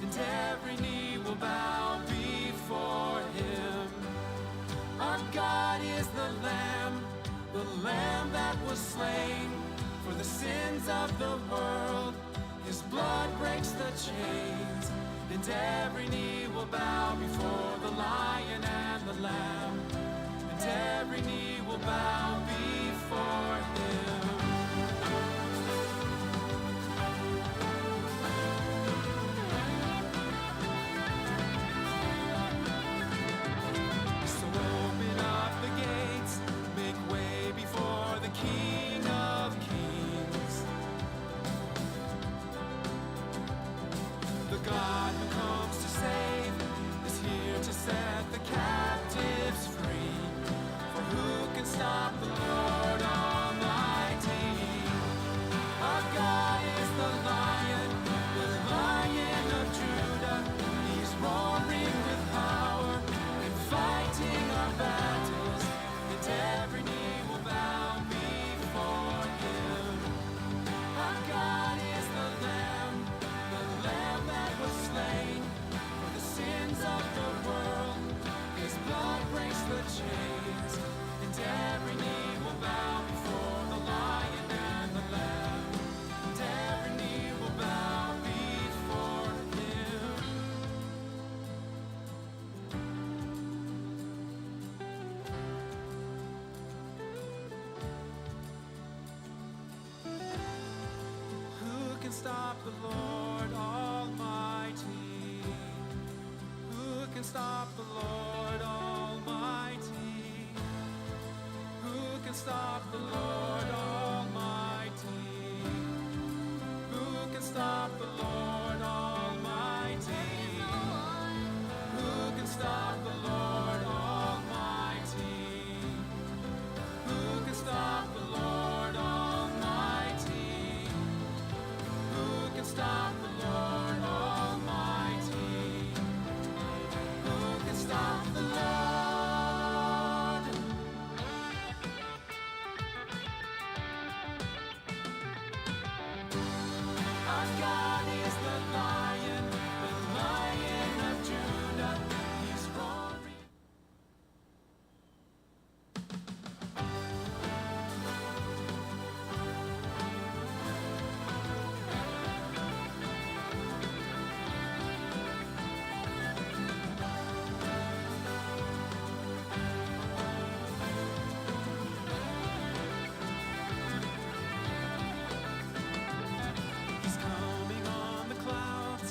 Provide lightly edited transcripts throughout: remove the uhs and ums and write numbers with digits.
and every knee will bow before him. Our God is the Lamb that was slain for the sins of the world. His blood breaks the chains, and every knee will bow before the Lion and the Lamb, and every knee will bow before him. So open up the gates, make way before the King of Kings. The God who comes to save is here to set the captives free. For who can stop the Lord Almighty? Our God is the Lion of Judah. He's roaring with power and fighting our battles, and every knee will bow before him. Our God is the Lamb that was slain for the sins of the world. His blood breaks the chains, and every knee will bow before the Lion and the Lamb, and every knee will bow before him. Who can stop the Lord Almighty? Who can stop the Lord Almighty? Who can stop the Lord Almighty? Who can stop the Lord Almighty? Who can stop the Lord Almighty? Who can stop the Lord Almighty? Who can stop the Lord Almighty? Who can stop the Lord? Our God is the Lion of Judah. He's roaring. He's coming on the clouds.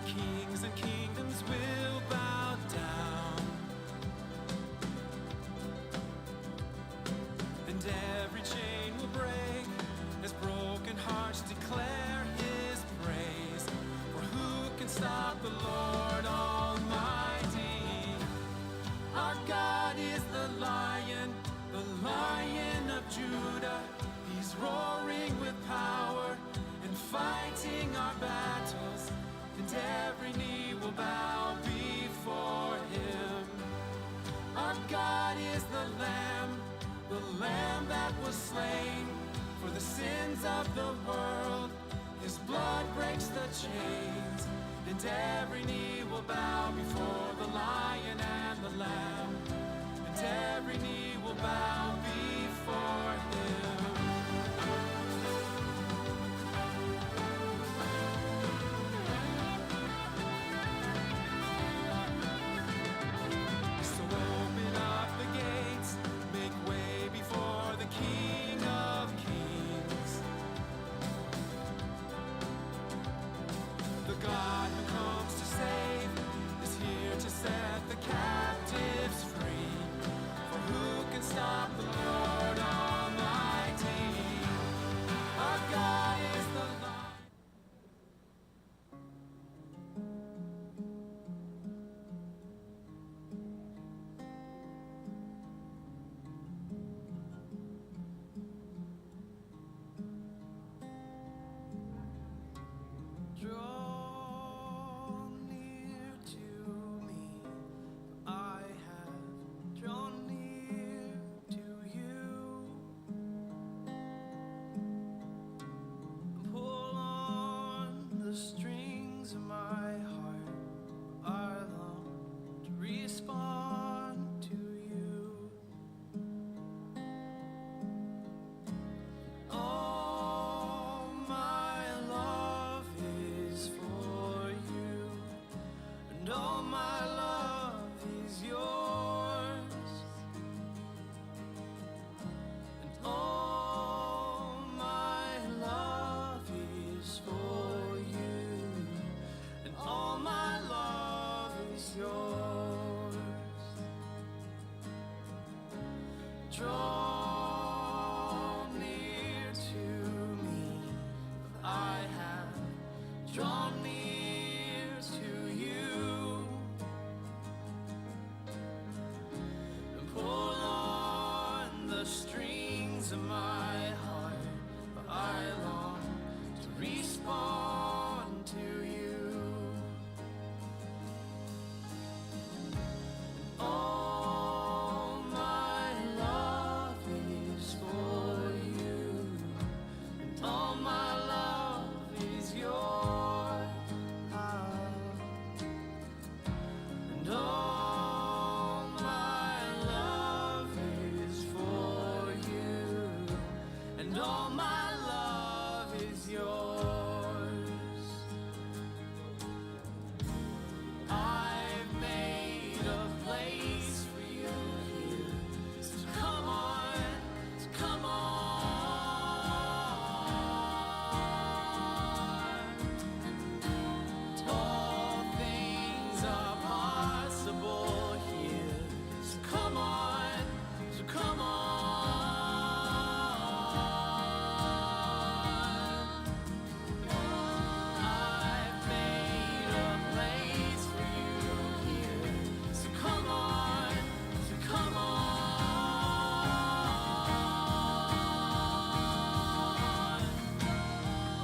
Kings and kingdoms will bow down, and every chain will break as broken hearts declare his praise. For who can stop the Lord Almighty? Our God is the Lion of Judah. He's roaring with power and fighting our battles, and every knee will bow before him. Our God is the Lamb that was slain for the sins of the world. His blood breaks the chains, and every knee will bow before the Lion and the Lamb, and every knee will bow before him. So open up the gates, make way before the King of Kings. The God who comes to save is here to set the captives free. For who can stop the Lord Almighty? Our God is the Lion. Draw near to me, for I have drawn near to you. Pull on the strings of my heart, and all my love is yours, and all my love is for you, and all my love is yours. Draw near to me, I have drawn near to you, and pull on the strings of my heart, for I long to respond to you. All my love is for you, and all my love is yours, and all my love is for you, and all my love is yours. I've made a place for you here, so come on, so come on. All things are possible here, so come on, so come on. I've made a place for you here, so come on, so come on.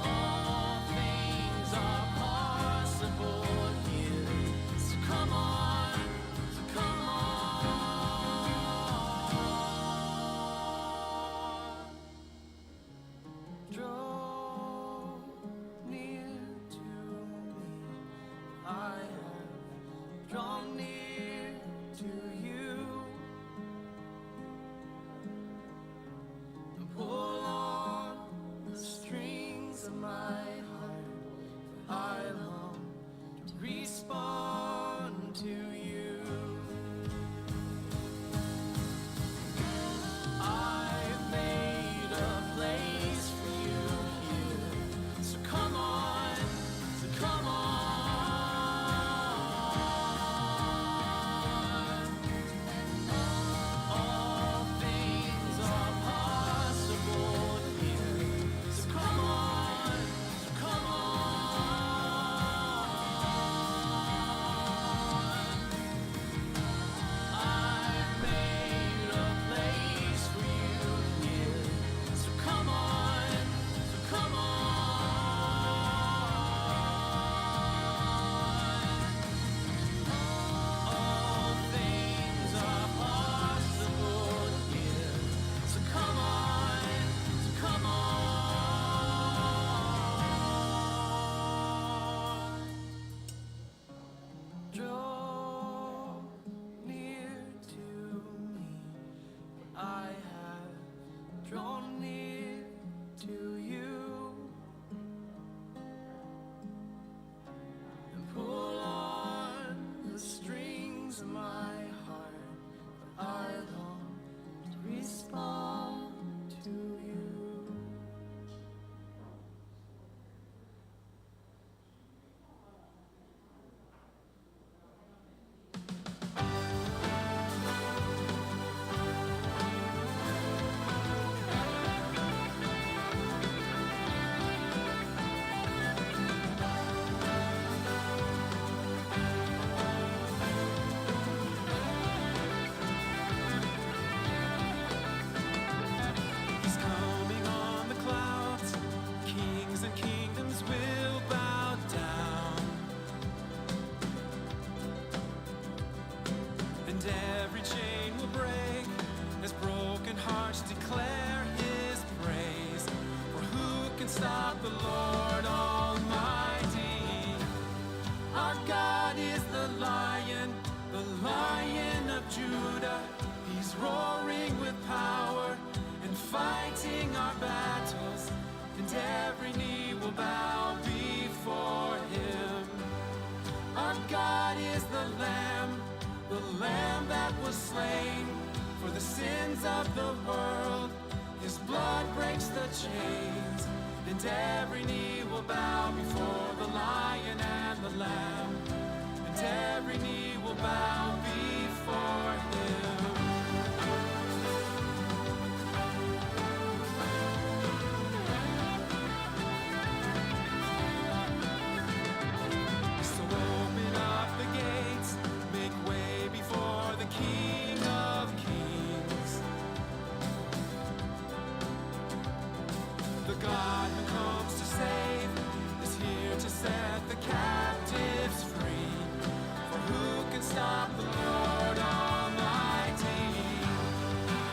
All things are possible here, so come on, so come on. Draw near to me, I have drawn near to you, and pull on the strings of my heart, for I long to respond to you. I've made a place for you here, so come on, so come on. All things are possible here, so come on, so come on. I've made a place for you here, so come on, so come on. All things are possible here, so come on, so come on. Draw near to me, I have drawn near to you, and pull on the strings of my heart, for I long to respond to you. He's coming on the clouds, kings and kingdoms will bow down, and every chain will break as broken hearts declare his praise. For who can stop the Lord Almighty? Our God is the Lion of Judah. He's roaring with power and fighting our battles, and every knee will bow before him. Our God is was slain for the sins of the world. His blood breaks the chains, and every knee will bow before the Lion and the Lamb, and every knee will bow before him. So open up the gates, make way before the King of Kings. The God who comes to save is here to set the captives free. For who can stop the Lord Almighty?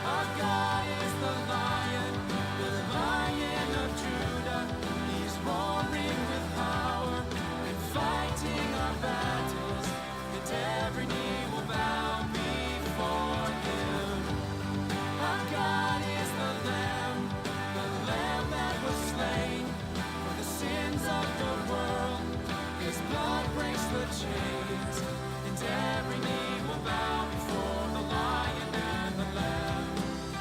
Our God is the Lion of Judah. He's roaring with power and fighting our battles, and every knee will bow before him. Our God is the Lamb that was slain for the sins of the world. His blood breaks the chains, and every knee will bow before the Lion and the Lamb,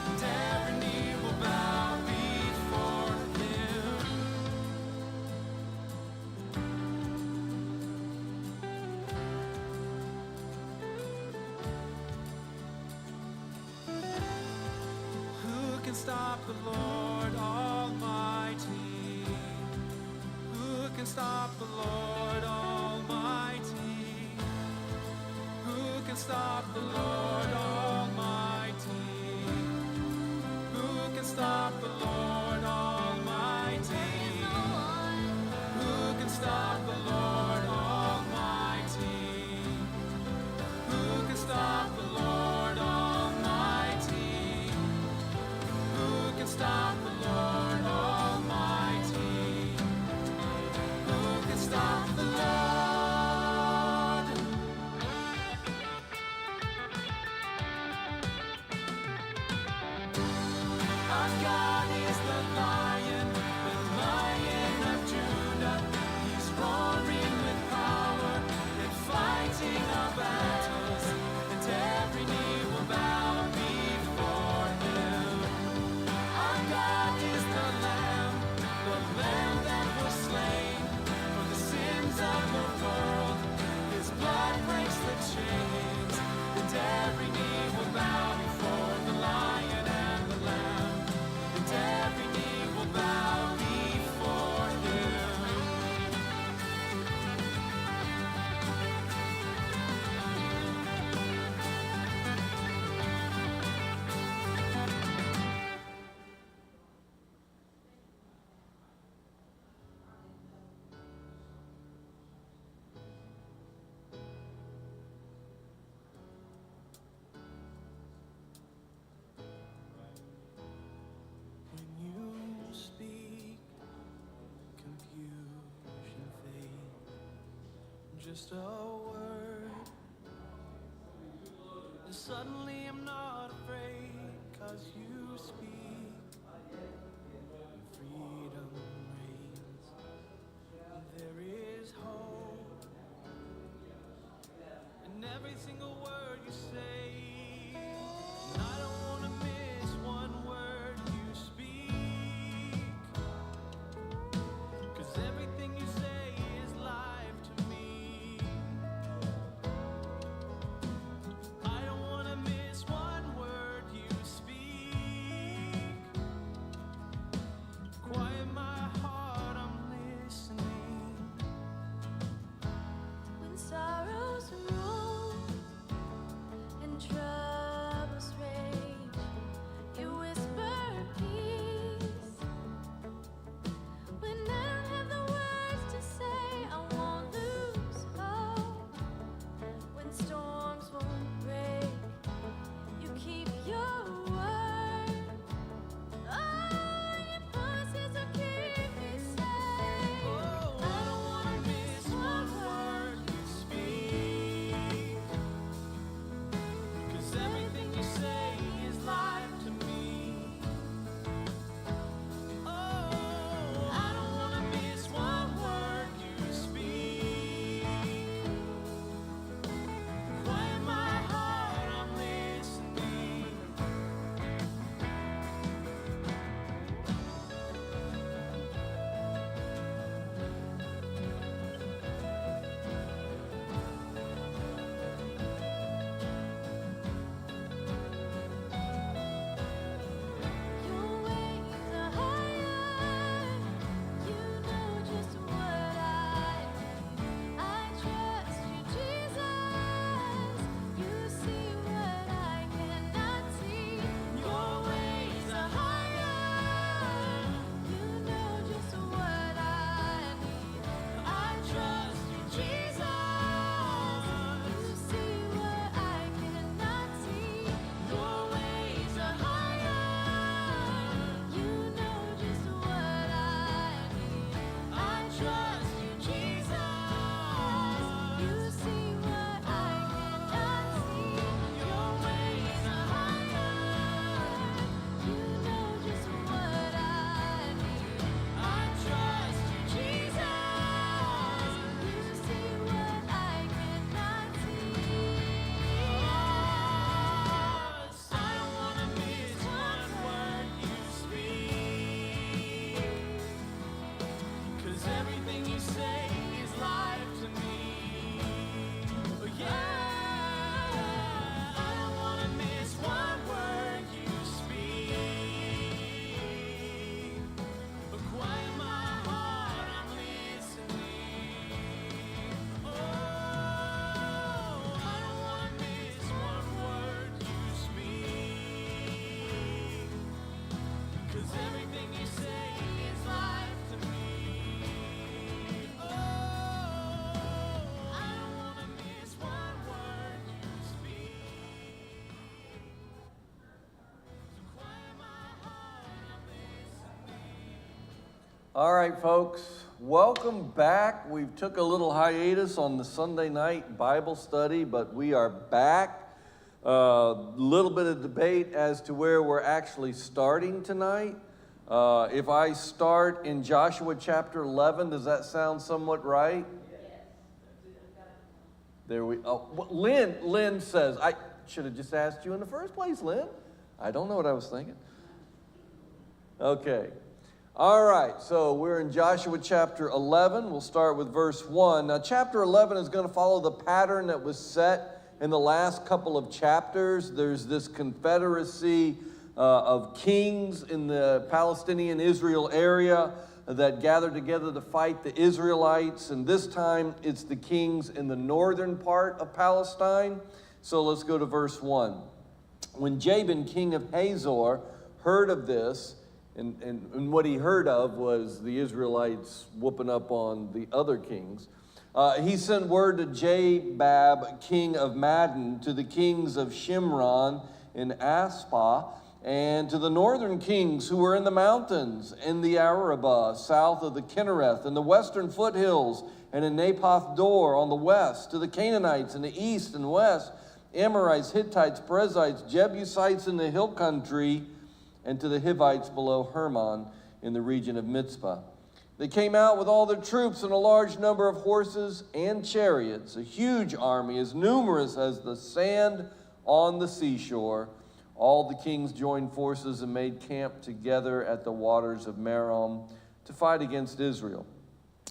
and every knee will bow before him. Who can stop the Lord Almighty? Who can stop the Lord Almighty? Who can stop the Lord Almighty? Who can stop the Lord Almighty? Who can stop the Lord Almighty? Who can stop the Lord Almighty? Who can stop the Lord Almighty? Who can stop the Lord? Our God is the Lion of Judah. He's roaring with power and fighting our battles, and every knee will bow before him. Our God is the Lamb that was slain for the sins of the world. His blood breaks the chains, and every knee will bow before the Lion and the Lamb, and every knee will bow before him. When you speak, confusion fades. Just a word, and suddenly I'm not afraid, 'cause you speak, and freedom reigns. There is hope in every single word you say. And I don't wanna miss one word you speak, 'cause everything you say is life to me. I don't wanna miss one word you speak. All right, folks, welcome back. We took a little hiatus on the Sunday night Bible study, but we are back. A little bit of debate as to where we're actually starting tonight. If I start in Joshua chapter 11, does that sound somewhat right? There we. Oh, Lynn says, I should have just asked you in the first place, Lynn. I don't know what I was thinking. Okay. All right, so we're in Joshua chapter 11. We'll start with verse 1. Now, chapter 11 is going to follow the pattern that was set in the last couple of chapters. There's this confederacy of kings in the Palestinian Israel area that gathered together to fight the Israelites. And this time, it's the kings in the northern part of Palestine. So let's go to verse 1. When Jabin, king of Hazor, heard of this, and what he heard of was the Israelites whooping up on the other kings, he sent word to Jabab, king of Madon, to the kings of Shimron and Aspah, and to the northern kings who were in the mountains, in the Arabah, south of the Kinnereth, in the western foothills, and in Naphoth Dor on the west, to the Canaanites in the east and west, Amorites, Hittites, Perizzites, Jebusites in the hill country, and to the Hivites below Hermon in the region of Mizpah. They came out with all their troops and a large number of horses and chariots, a huge army as numerous as the sand on the seashore. All the kings joined forces and made camp together at the waters of Merom to fight against Israel.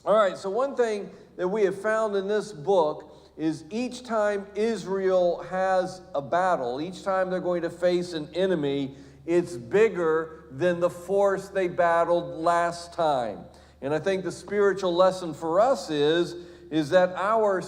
All right, so one thing that we have found in this book is each time Israel has a battle, each time they're going to face an enemy, it's bigger than the force they battled last time. And I think the spiritual lesson for us is that our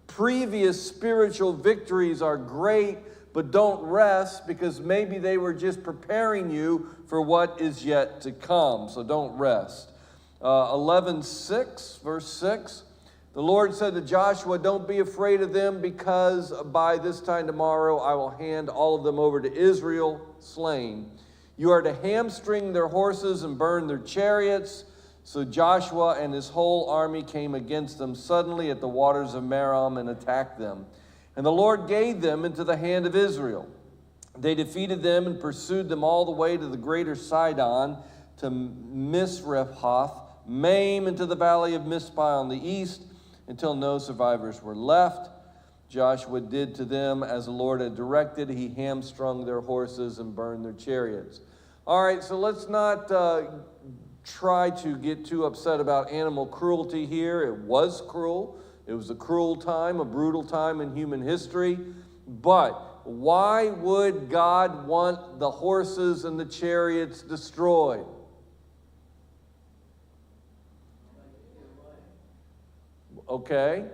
previous spiritual victories are great, but don't rest, because maybe they were just preparing you for what is yet to come. So don't rest. 11:6, verse 6. The Lord said to Joshua, "Don't be afraid of them, because by this time tomorrow I will hand all of them over to Israel, slain. You are to hamstring their horses and burn their chariots." So Joshua and his whole army came against them suddenly at the waters of Merom and attacked them. And the Lord gave them into the hand of Israel. They defeated them and pursued them all the way to the greater Sidon, to Misrephoth, Maim, into the valley of Mizpah on the east, until no survivors were left. Joshua did to them as the Lord had directed. He hamstrung their horses and burned their chariots. All right, so let's not try to get too upset about animal cruelty here. It was cruel. It was a cruel time, a brutal time in human history. But why would God want the horses and the chariots destroyed? Okay,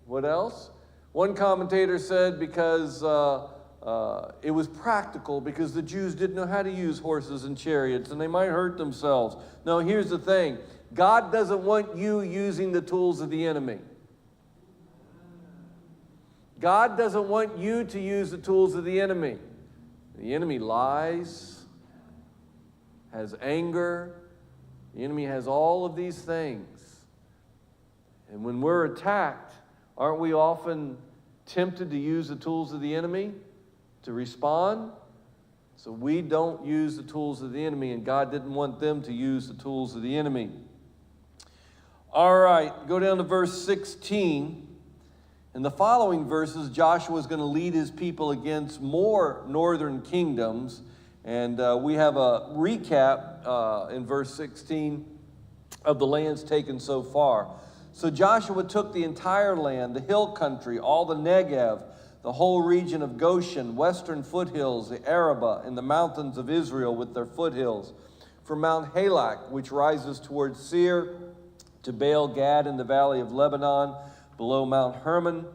what else? One commentator said because it was practical, because the Jews didn't know how to use horses and chariots and they might hurt themselves. No, here's the thing. God doesn't want you using the tools of the enemy. God doesn't want you to use the tools of the enemy. The enemy lies, has anger. The enemy has all of these things. And when we're attacked, aren't we often tempted to use the tools of the enemy to respond? So we don't use the tools of the enemy, and God didn't want them to use the tools of the enemy. All right, go down to verse 16. In the following verses, Joshua is going to lead his people against more northern kingdoms. And we have a recap in verse 16 of the lands taken so far. So Joshua took the entire land, the hill country, all the Negev, the whole region of Goshen, western foothills, the Arabah, and the mountains of Israel with their foothills, from Mount Halak, which rises towards Seir, to Baal Gad in the valley of Lebanon, below Mount Hermon.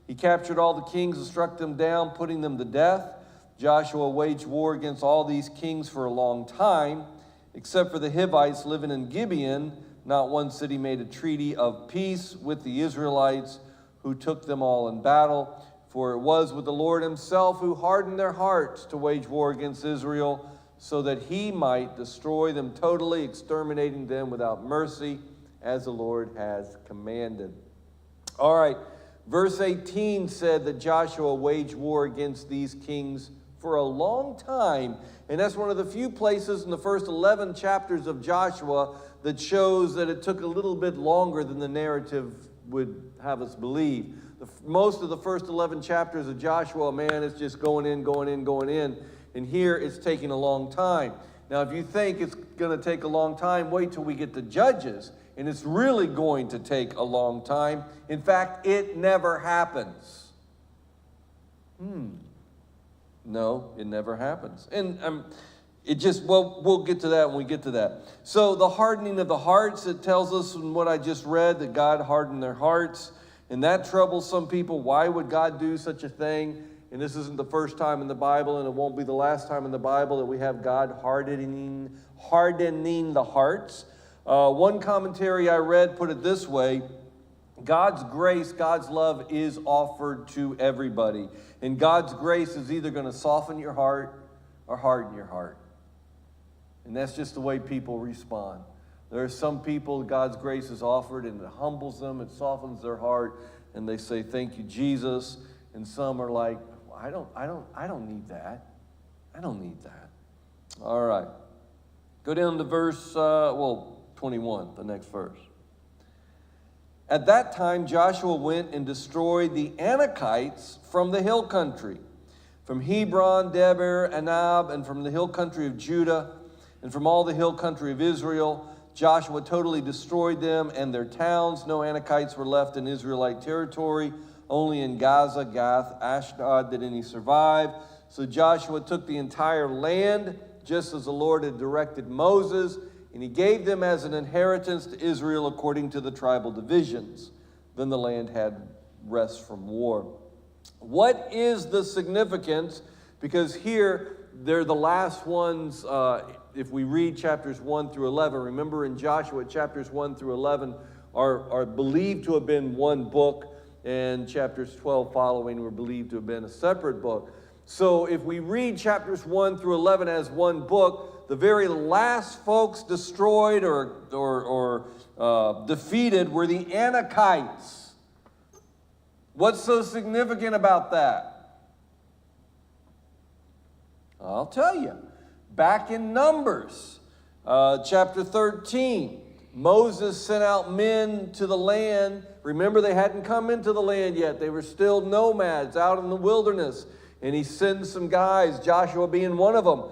He captured all the kings and struck them down, putting them to death. Joshua waged war against all these kings for a long time, except for the Hivites living in Gibeon. Not one city made a treaty of peace with the Israelites, who took them all in battle. For it was with the Lord himself who hardened their hearts to wage war against Israel, so that he might destroy them totally, exterminating them without mercy, as the Lord has commanded. All right, verse 18 said that Joshua waged war against these kings for a long time, and that's one of the few places in the first 11 chapters of Joshua that shows that it took a little bit longer than the narrative would have us believe. Most of the first 11 chapters of Joshua, man, it's just going in, going in, going in. And here it's taking a long time. Now, if you think it's going to take a long time, wait till we get to Judges. And it's really going to take a long time. In fact, it never happens. No, it never happens. And we'll get to that when we get to that. So the hardening of the hearts, it tells us in what I just read that God hardened their hearts. And that troubles some people. Why would God do such a thing? And this isn't the first time in the Bible, and it won't be the last time in the Bible that we have God hardening the hearts. One commentary I read put it this way: God's grace, God's love is offered to everybody. And God's grace is either going to soften your heart or harden your heart. And that's just the way people respond. There are some people God's grace is offered and it humbles them, it softens their heart, and they say, "Thank you, Jesus." And some are like, I don't need that. I don't need that. All right. Go down to verse 21, the next verse. At that time, Joshua went and destroyed the Anakites from the hill country, from Hebron, Debir, Anab, and from the hill country of Judah, and from all the hill country of Israel. Joshua totally destroyed them and their towns. No Anakites were left in Israelite territory. Only in Gaza, Gath, Ashdod did any survive. So Joshua took the entire land, just as the Lord had directed Moses, and he gave them as an inheritance to Israel according to the tribal divisions. Then the land had rest from war. What is the significance? Because here, they're the last ones, if we read chapters 1 through 11. Remember in Joshua, chapters 1 through 11 are believed to have been one book, and chapters 12 following were believed to have been a separate book. So if we read chapters 1 through 11 as one book, the very last folks destroyed or defeated were the Anakites. What's so significant about that? I'll tell you. Back in Numbers, chapter 13, Moses sent out men to the land. Remember, they hadn't come into the land yet. They were still nomads out in the wilderness. And he sends some guys, Joshua being one of them,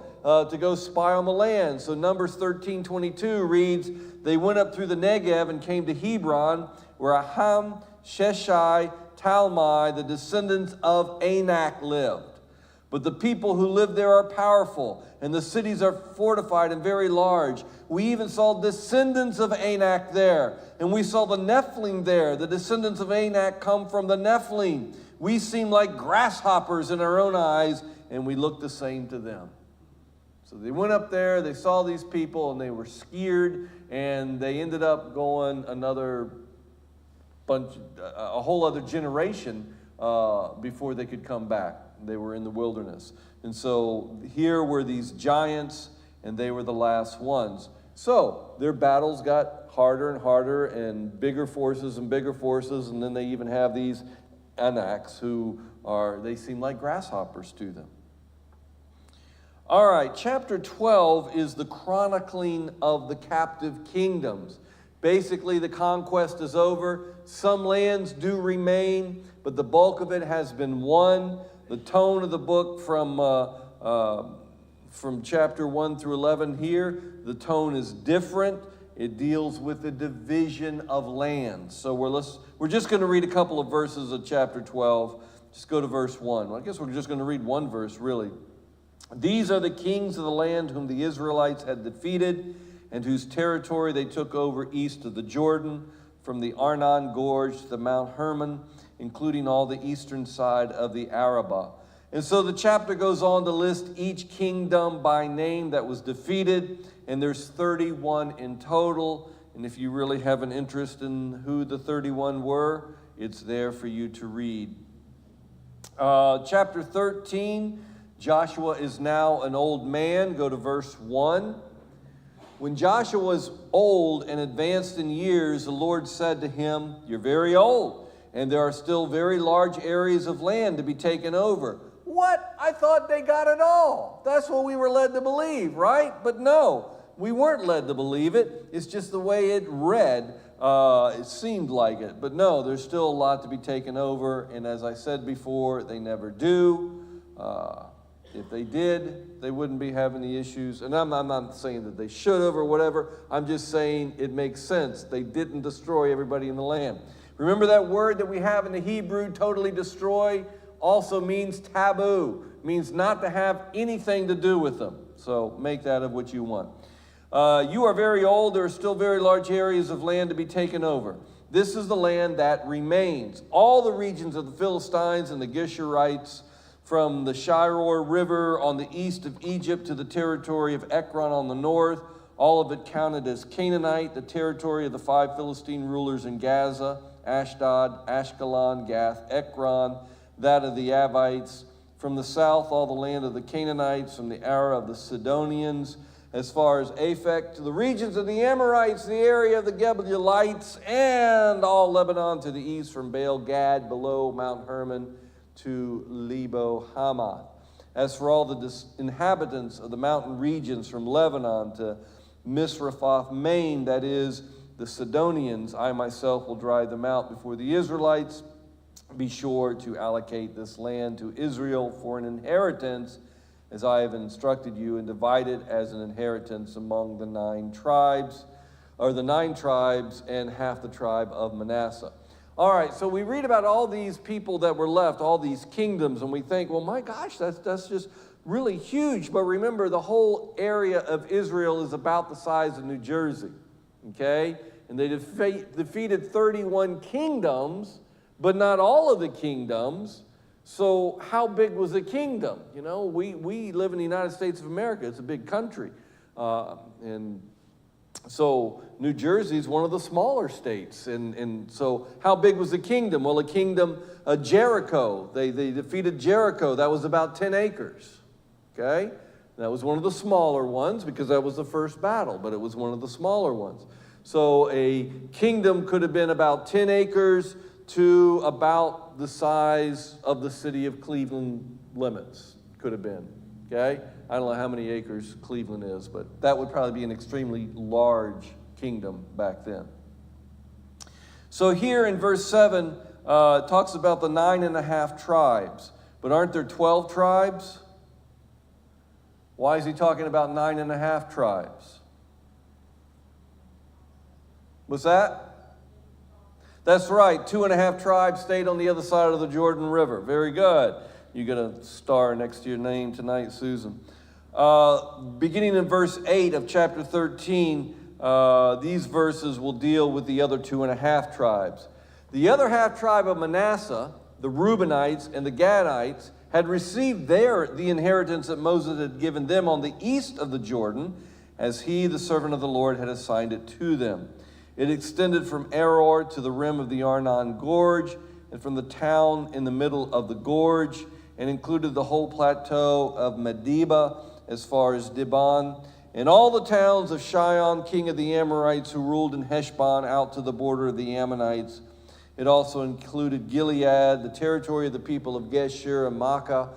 to go spy on the land. So Numbers 13:22 reads, they went up through the Negev and came to Hebron, where Aham, Sheshai, Talmai, the descendants of Anak, lived. But the people who live there are powerful, and the cities are fortified and very large. We even saw descendants of Anak there, and we saw the Nephilim there. The descendants of Anak come from the Nephilim. We seem like grasshoppers in our own eyes, and we look the same to them. So they went up there, they saw these people, and they were scared, and they ended up going another bunch, a whole other generation before they could come back. They were in the wilderness. And so here were these giants, and they were the last ones. So their battles got harder and harder, and bigger forces and bigger forces, and then they even have these Anaks who they seem like grasshoppers to them. All right, chapter 12 is the chronicling of the captive kingdoms. Basically, the conquest is over. Some lands do remain, but the bulk of it has been won. The tone of the book from chapter 1 through 11 here, the tone is different. It deals with the division of land. So we're just going to read a couple of verses of chapter 12. Just go to verse 1. Well, I guess we're just going to read one verse, really. These are the kings of the land whom the Israelites had defeated, and whose territory they took over east of the Jordan, from the Arnon Gorge to the Mount Hermon, including all the eastern side of the Arabah. And so the chapter goes on to list each kingdom by name that was defeated, and there's 31 in total. And if you really have an interest in who the 31 were, it's there for you to read. Chapter 13 Joshua is now an old man. Go to verse 1. When Joshua was old and advanced in years, the Lord said to him, "You're very old, and there are still very large areas of land to be taken over." What? I thought they got it all. That's what we were led to believe, right? But no, we weren't led to believe it. It's just the way it read. It seemed like it. But no, there's still a lot to be taken over. And as I said before, they never do. If they did, they wouldn't be having the issues. And I'm not saying that they should have or whatever. I'm just saying it makes sense. They didn't destroy everybody in the land. Remember that word that we have in the Hebrew, totally destroy, also means taboo. Means not to have anything to do with them. So make that of what you want. You are very old. There are still very large areas of land to be taken over. This is the land that remains. All the regions of the Philistines and the Geshurites, from the Shiror River on the east of Egypt to the territory of Ekron on the north, all of it counted as Canaanite, the territory of the 5 Philistine rulers in Gaza, Ashdod, Ashkelon, Gath, Ekron, that of the Avites. From the south, all the land of the Canaanites, from the Ara of the Sidonians, as far as Aphek, to the regions of the Amorites, the area of the Gebulites, and all Lebanon to the east, from Baal Gad below Mount Hermon to Lebo Hamath. As for all the inhabitants of the mountain regions from Lebanon to Misrephoth Maim, that is, the Sidonians, I myself will drive them out before the Israelites. Be sure to allocate this land to Israel for an inheritance, as I have instructed you, and divide it as an inheritance among the 9 tribes, or the 9 tribes and half the tribe of Manasseh. All right, so we read about all these people that were left, all these kingdoms, and we think, well, my gosh, that's just really huge. But remember, the whole area of Israel is about the size of New Jersey, okay? And they defeated 31 kingdoms, but not all of the kingdoms. So how big was the kingdom? You know, we live in the United States of America. It's a big country. And so New Jersey is one of the smaller states. And so how big was the kingdom? Well, the kingdom of Jericho, they defeated Jericho. That was about 10 acres, okay? That was one of the smaller ones because that was the first battle, but it was one of the smaller ones. So a kingdom could have been about 10 acres to about the size of the city of Cleveland limits, could have been, okay? I don't know how many acres Cleveland is, but that would probably be an extremely large kingdom back then. So here in verse 7, it talks about the 9.5 tribes, but aren't there 12 tribes? Why is he talking about 9.5 tribes? What's that? That's right, 2.5 tribes stayed on the other side of the Jordan River. Very good. You get a star next to your name tonight, Susan. Beginning in verse 8 of chapter 13, these verses will deal with the other 2.5 tribes. The other half tribe of Manasseh, the Reubenites and the Gadites, had received the inheritance that Moses had given them on the east of the Jordan, as he, the servant of the Lord, had assigned it to them. It extended from Aror to the rim of the Arnon Gorge, and from the town in the middle of the gorge, and included the whole plateau of Medeba as far as Dibon, and all the towns of Shion, king of the Amorites, who ruled in Heshbon, out to the border of the Ammonites. It also included Gilead, the territory of the people of Geshur and Makkah,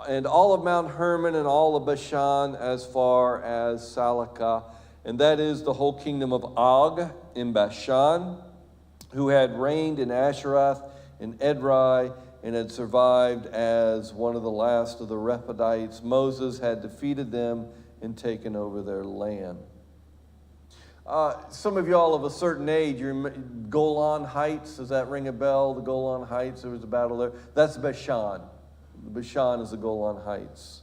and all of Mount Hermon and all of Bashan as far as Salakah, and that is the whole kingdom of Og in Bashan, who had reigned in Asheroth and Edrei, and had survived as one of the last of the Rephaites. Moses had defeated them and taken over their land. Some of y'all of a certain age, Golan Heights, does that ring a bell? The Golan Heights, there was a battle there. That's Bashan. Bashan is the Golan Heights.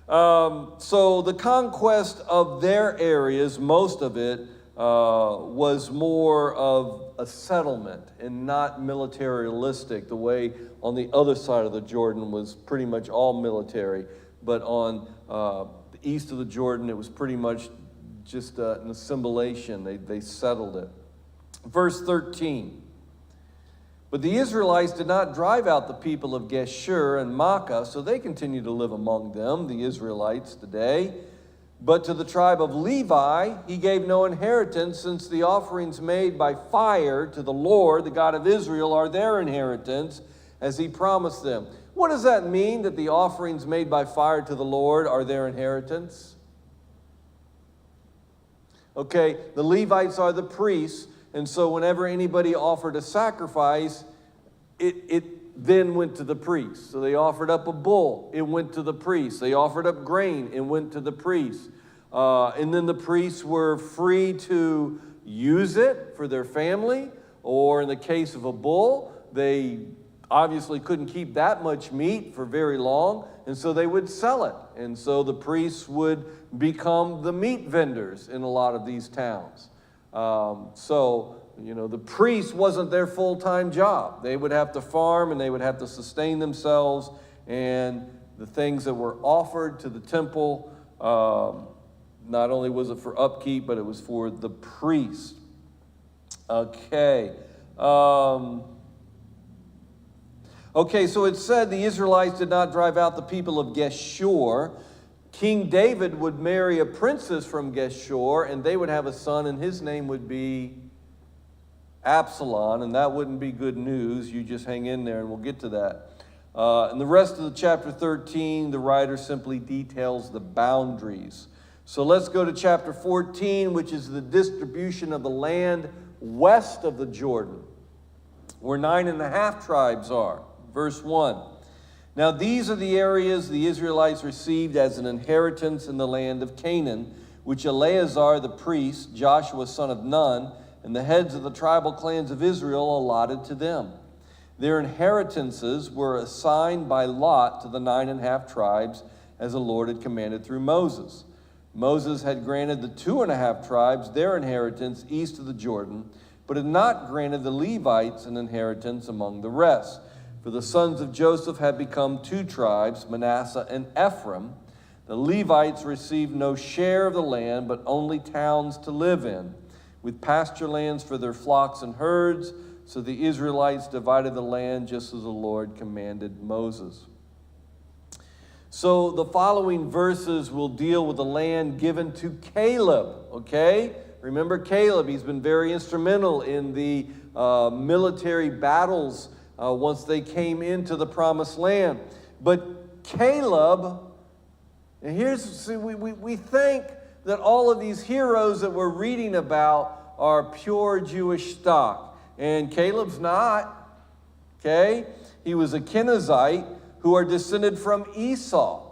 So the conquest of their areas, most of it, was more of a settlement and not militaristic. The way on the other side of the Jordan was pretty much all military, but on the east of the Jordan, it was pretty much just an assimilation. They settled it. Verse 13. But the Israelites did not drive out the people of Geshur and Makkah, so they continue to live among them, the Israelites today. But to the tribe of Levi, he gave no inheritance, since the offerings made by fire to the Lord, the God of Israel, are their inheritance, as he promised them. What does that mean, that the offerings made by fire to the Lord are their inheritance? Okay, the Levites are the priests, and so whenever anybody offered a sacrifice, it then went to the priest. So they offered up a bull, it went to the priest. They offered up grain, it went to the priest. And then the priests were free to use it for their family, or in the case of a bull, they obviously couldn't keep that much meat for very long, and so they would sell it. And so the priests would become the meat vendors in a lot of these towns. The priest wasn't their full-time job. They would have to farm and they would have to sustain themselves, and the things that were offered to the temple, not only was it for upkeep, but it was for the priest. Okay. So it said the Israelites did not drive out the people of Geshur. King David would marry a princess from Geshur, and they would have a son, and his name would be Absalom, and that wouldn't be good news. You just hang in there, and we'll get to that. In the rest of the chapter 13, the writer simply details the boundaries. So let's go to chapter 14, which is the distribution of the land west of the Jordan, where 9.5 tribes are. Verse 1. Now these are the areas the Israelites received as an inheritance in the land of Canaan, which Eleazar the priest, Joshua son of Nun, and the heads of the tribal clans of Israel allotted to them. Their inheritances were assigned by lot to the 9.5 tribes, as the Lord had commanded through Moses. Moses had granted the 2.5 tribes their inheritance east of the Jordan, but had not granted the Levites an inheritance among the rest. For the sons of Joseph had become 2 tribes, Manasseh and Ephraim. The Levites received no share of the land, but only towns to live in, with pasture lands for their flocks and herds. So the Israelites divided the land just as the Lord commanded Moses. So the following verses will deal with the land given to Caleb, okay? Remember Caleb, he's been very instrumental in the military battles once they came into the promised land. But Caleb, and we think that all of these heroes that we're reading about are pure Jewish stock. And Caleb's not, okay? He was a Kenizzite who are descended from Esau.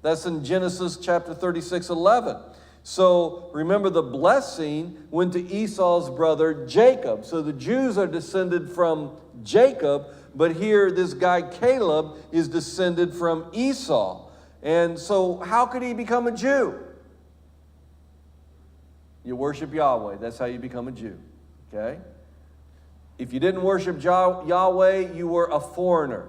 That's in Genesis chapter 36:11. So remember, the blessing went to Esau's brother Jacob. So the Jews are descended from Jacob, but here this guy Caleb is descended from Esau. And so how could he become a Jew? You worship Yahweh. That's how you become a Jew, okay? If you didn't worship Yahweh, you were a foreigner.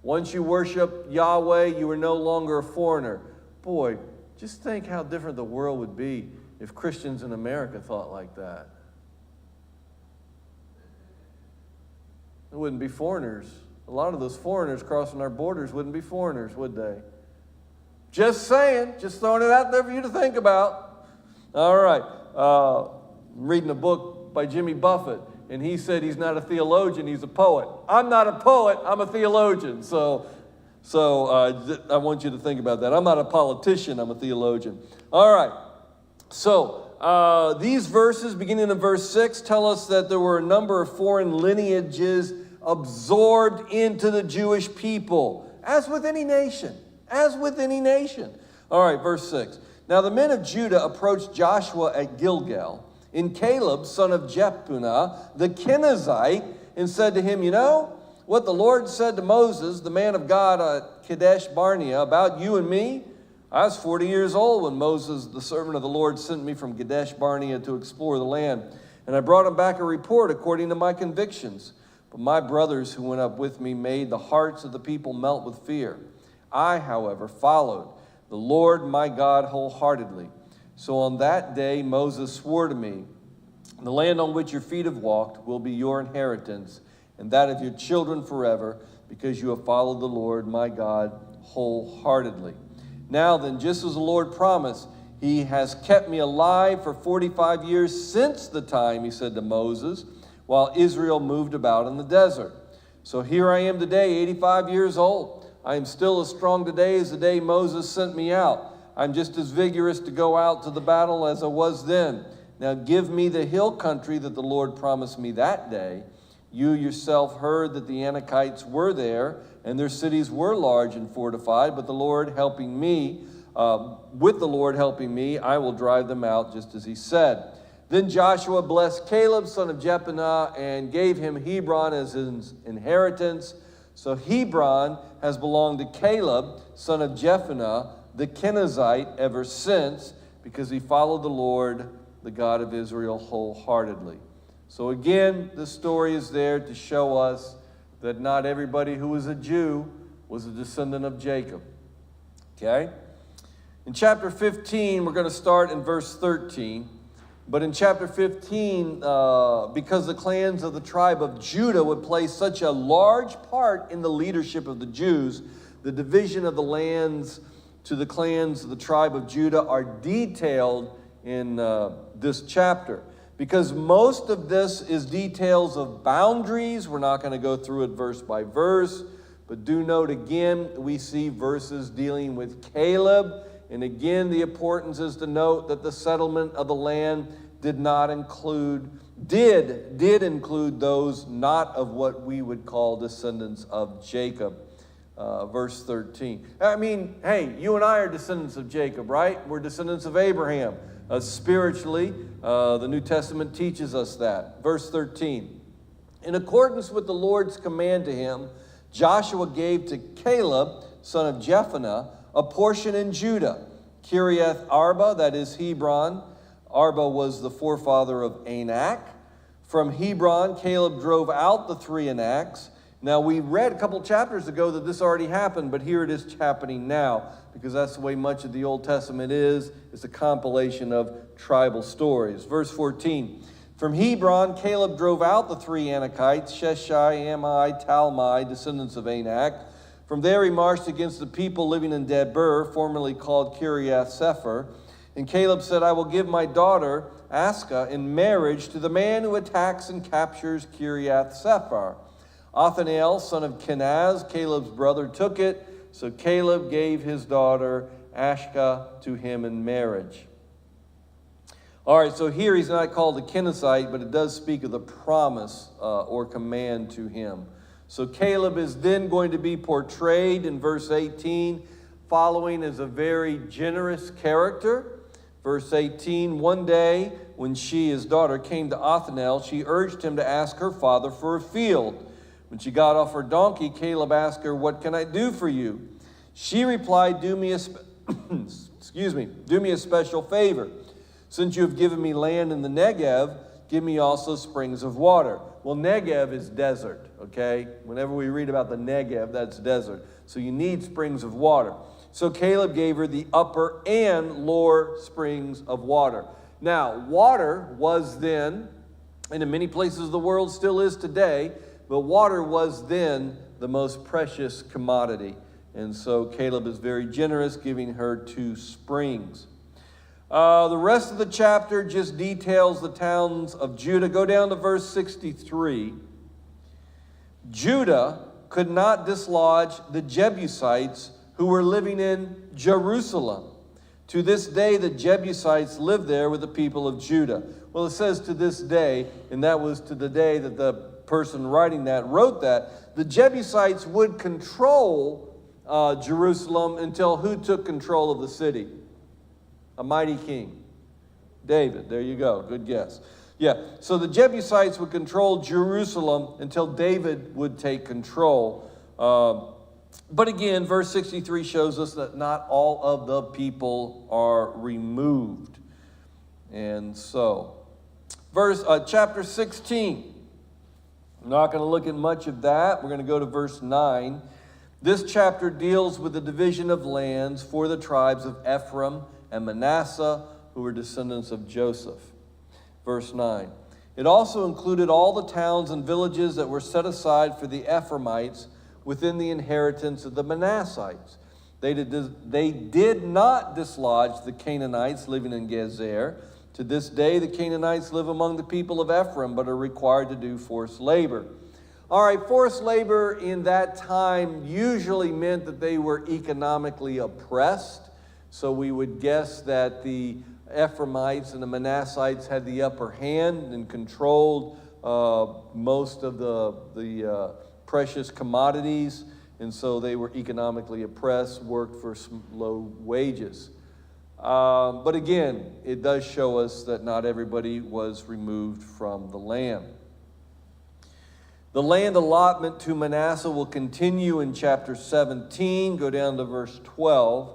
Once you worship Yahweh, you were no longer a foreigner. Boy, just think how different the world would be if Christians in America thought like that. There wouldn't be foreigners. A lot of those foreigners crossing our borders wouldn't be foreigners, would they? Just saying, just throwing it out there for you to think about. All right, I'm reading a book by Jimmy Buffett, and he said he's not a theologian, he's a poet. I'm not a poet, I'm a theologian. So I want you to think about that. I'm not a politician, I'm a theologian. All right, so these verses, beginning in verse 6, tell us that there were a number of foreign lineages absorbed into the Jewish people, as with any nation, All right, verse 6. Now the men of Judah approached Joshua at Gilgal, in Caleb, son of Jephunneh, the Kenizzite, and said to him, you know what the Lord said to Moses, the man of God at Kadesh Barnea, about you and me? I was 40 years old when Moses, the servant of the Lord, sent me from Kadesh Barnea to explore the land. And I brought him back a report according to my convictions. But my brothers who went up with me made the hearts of the people melt with fear. I, however, followed the Lord my God wholeheartedly. So on that day Moses swore to me, the land on which your feet have walked will be your inheritance, and that of your children forever, because you have followed the Lord my God wholeheartedly. Now then, just as the Lord promised, he has kept me alive for 45 years since the time, he said to Moses, while Israel moved about in the desert. So here I am today, 85 years old. I am still as strong today as the day Moses sent me out. I'm just as vigorous to go out to the battle as I was then. Now give me the hill country that the Lord promised me that day. You yourself heard that the Anakites were there, and their cities were large and fortified, but the Lord helping me, with the Lord helping me, I will drive them out, just as he said. Then Joshua blessed Caleb, son of Jephunneh, and gave him Hebron as his inheritance. So Hebron has belonged to Caleb, son of Jephunneh, the Kenizzite, ever since, because he followed the Lord, the God of Israel, wholeheartedly. So again, the story is there to show us that not everybody who was a Jew was a descendant of Jacob. Okay? In chapter 15, we're going to start in verse 13. But in chapter 15, because the clans of the tribe of Judah would play such a large part in the leadership of the Jews, the division of the lands to the clans of the tribe of Judah are detailed in this chapter. Because most of this is details of boundaries. We're not going to go through it verse by verse. But do note again, we see verses dealing with Caleb. And again, the importance is to note that the settlement of the land did include those not of what we would call descendants of Jacob. Verse 13. I mean, hey, you and I are descendants of Jacob, right? We're descendants of Abraham. Spiritually, the New Testament teaches us that. Verse 13. In accordance with the Lord's command to him, Joshua gave to Caleb, son of Jephunneh, a portion in Judah, Kiriath Arba, that is Hebron. Arba was the forefather of Anak. From Hebron, Caleb drove out the three Anaks. Now, we read a couple chapters ago that this already happened, but here it is happening now, because that's the way much of the Old Testament is. It's a compilation of tribal stories. Verse 14. From Hebron, Caleb drove out the three Anakites, Sheshai, Ammi, Talmai, descendants of Anak. From there he marched against the people living in Debir, formerly called Kiriath Sepher. And Caleb said, I will give my daughter, Askah, in marriage to the man who attacks and captures Kiriath Sepher. Othniel, son of Kenaz, Caleb's brother, took it. So Caleb gave his daughter, Askah, to him in marriage. All right, so here he's not called a Kenizzite, but it does speak of the promise or command to him. So Caleb is then going to be portrayed in verse 18, following as a very generous character. Verse 18, one day when she, his daughter, came to Othniel, she urged him to ask her father for a field. When she got off her donkey, Caleb asked her, what can I do for you? She replied, do me a special favor. Since you have given me land in the Negev, give me also springs of water. Well, Negev is desert, okay? Whenever we read about the Negev, that's desert. So you need springs of water. So Caleb gave her the upper and lower springs of water. Now, water was then, and in many places of the world still is today, but water was then the most precious commodity. And so Caleb is very generous, giving her 2 springs. The rest of the chapter just details the towns of Judah. Go down to verse 63. Judah could not dislodge the Jebusites who were living in Jerusalem. To this day, the Jebusites live there with the people of Judah. Well, it says to this day, and that was to the day that the person writing that wrote that. The Jebusites would control Jerusalem until who took control of the city? A mighty king. David. There you go. Good guess. Yeah. So the Jebusites would control Jerusalem until David would take control. But again, verse 63 shows us that not all of the people are removed. And so, chapter 16. I'm not going to look at much of that. We're going to go to verse 9. This chapter deals with the division of lands for the tribes of Ephraim and Manasseh, who were descendants of Joseph. Verse 9. It also included all the towns and villages that were set aside for the Ephraimites within the inheritance of the Manassites. They did not dislodge the Canaanites living in Gezer. To this day, the Canaanites live among the people of Ephraim, but are required to do forced labor. All right, forced labor in that time usually meant that they were economically oppressed. So we would guess that the Ephraimites and the Manassites had the upper hand and controlled most of the precious commodities. And so they were economically oppressed, worked for low wages. But again, it does show us that not everybody was removed from the land. The land allotment to Manasseh will continue in chapter 17. Go down to verse 12.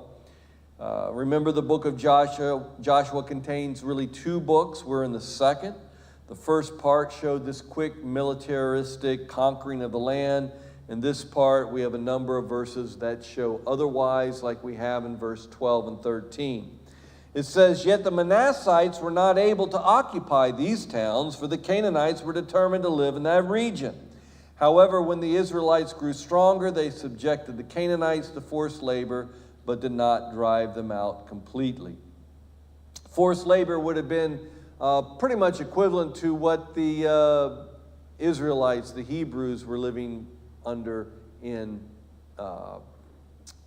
Remember, the book of Joshua. Joshua contains really two books. We're in the second. The first part showed this quick militaristic conquering of the land. In this part, we have a number of verses that show otherwise, like we have in verse 12 and 13. It says, "Yet the Manassites were not able to occupy these towns, for the Canaanites were determined to live in that region. However, when the Israelites grew stronger, they subjected the Canaanites to forced labor, but did not drive them out completely." Forced labor would have been pretty much equivalent to what the Israelites, the Hebrews, were living under in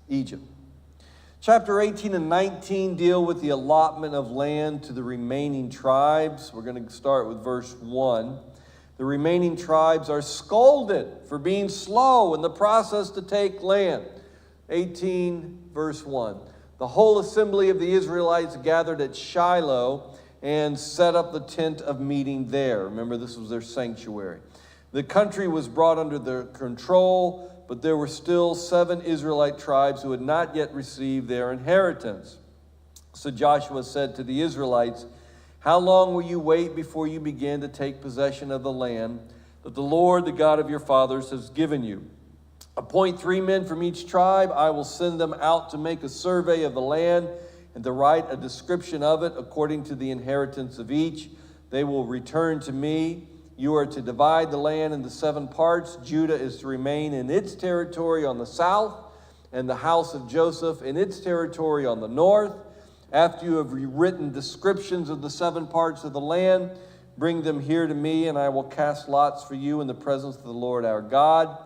Egypt. Chapter 18 and 19 deal with the allotment of land to the remaining tribes. We're going to start with verse 1. The remaining tribes are scolded for being slow in the process to take land. 18, verse 1. The whole assembly of the Israelites gathered at Shiloh and set up the tent of meeting there. Remember, this was their sanctuary. The country was brought under their control, but there were still 7 Israelite tribes who had not yet received their inheritance. So Joshua said to the Israelites, "How long will you wait before you begin to take possession of the land that the Lord, the God of your fathers, has given you? Appoint 3 men from each tribe. I will send them out to make a survey of the land and to write a description of it according to the inheritance of each. They will return to me. You are to divide the land into 7 parts. Judah is to remain in its territory on the south, and the house of Joseph in its territory on the north. After you have written descriptions of the 7 parts of the land, bring them here to me, and I will cast lots for you in the presence of the Lord our God.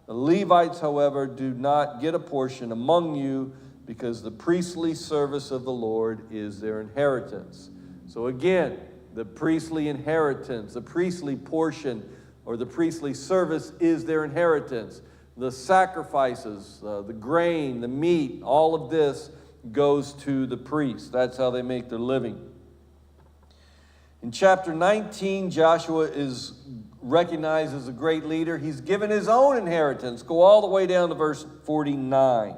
The Levites, however, do not get a portion among you, because the priestly service of the Lord is their inheritance." So again, the priestly inheritance, the priestly portion, or the priestly service is their inheritance. The sacrifices, the grain, the meat, all of this goes to the priest. That's how they make their living. In chapter 19, Joshua is recognized as a great leader. He's given his own inheritance. Go all the way down to verse 49.